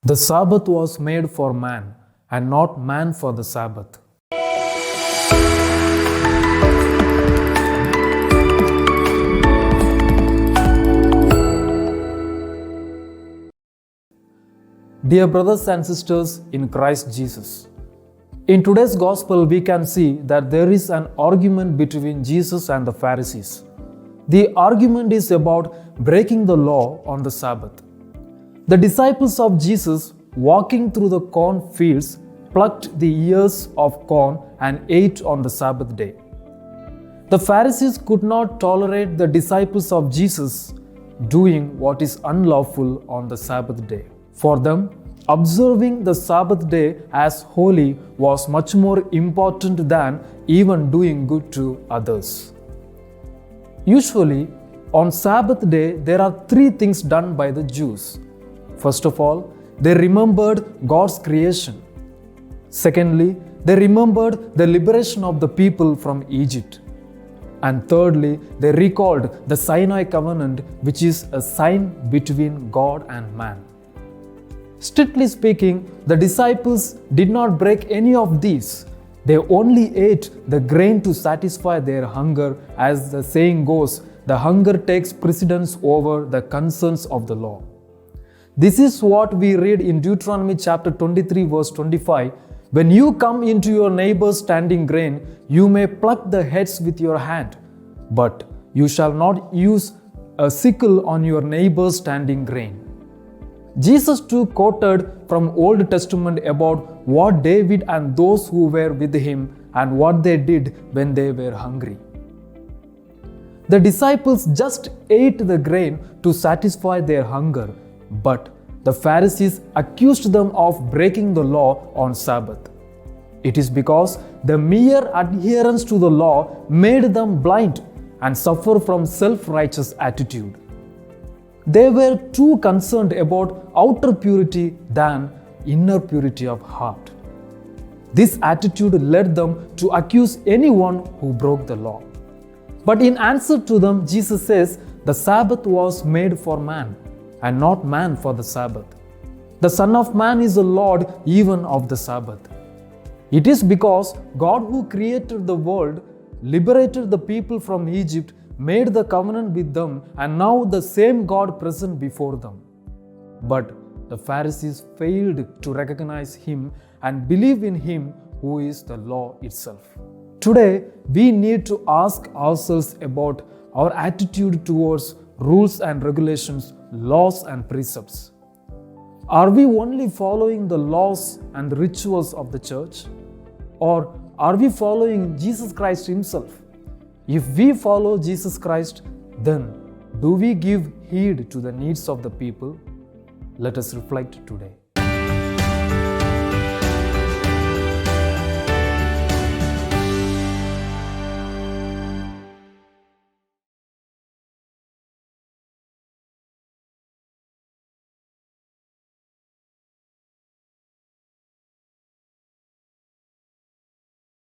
The Sabbath was made for man, and not man for the Sabbath. Dear brothers and sisters in Christ Jesus, in today's Gospel we can see that there is an argument between Jesus and the Pharisees. The argument is about breaking the law on the Sabbath. The disciples of Jesus, walking through the corn fields, plucked the ears of corn and ate on the Sabbath day. The Pharisees could not tolerate the disciples of Jesus doing what is unlawful on the Sabbath day. For them, observing the Sabbath day as holy was much more important than even doing good to others. Usually, on Sabbath day, there are three things done by the Jews. First of all, they remembered God's creation. Secondly, they remembered the liberation of the people from Egypt. And thirdly, they recalled the Sinai covenant, which is a sign between God and man. Strictly speaking, the disciples did not break any of these. They only ate the grain to satisfy their hunger. As the saying goes, the hunger takes precedence over the concerns of the law. This is what we read in Deuteronomy chapter 23 verse 25. When you come into your neighbor's standing grain, you may pluck the heads with your hand, but you shall not use a sickle on your neighbor's standing grain. Jesus too quoted from Old Testament about what David and those who were with him and what they did when they were hungry. The disciples just ate the grain to satisfy their hunger, but the Pharisees accused them of breaking the law on Sabbath. It is because the mere adherence to the law made them blind and suffer from self-righteous attitude. They were too concerned about outer purity than inner purity of heart. This attitude led them to accuse anyone who broke the law. But in answer to them, Jesus says, the Sabbath was made for man, and not man for the Sabbath. The Son of Man is the Lord even of the Sabbath. It is because God who created the world, liberated the people from Egypt, made the covenant with them, and now the same God present before them. But the Pharisees failed to recognize Him and believe in Him who is the law itself. Today, we need to ask ourselves about our attitude towards rules and regulations, laws and precepts. Are we only following the laws and rituals of the church? Or are we following Jesus Christ Himself? If we follow Jesus Christ, then do we give heed to the needs of the people? Let us reflect today.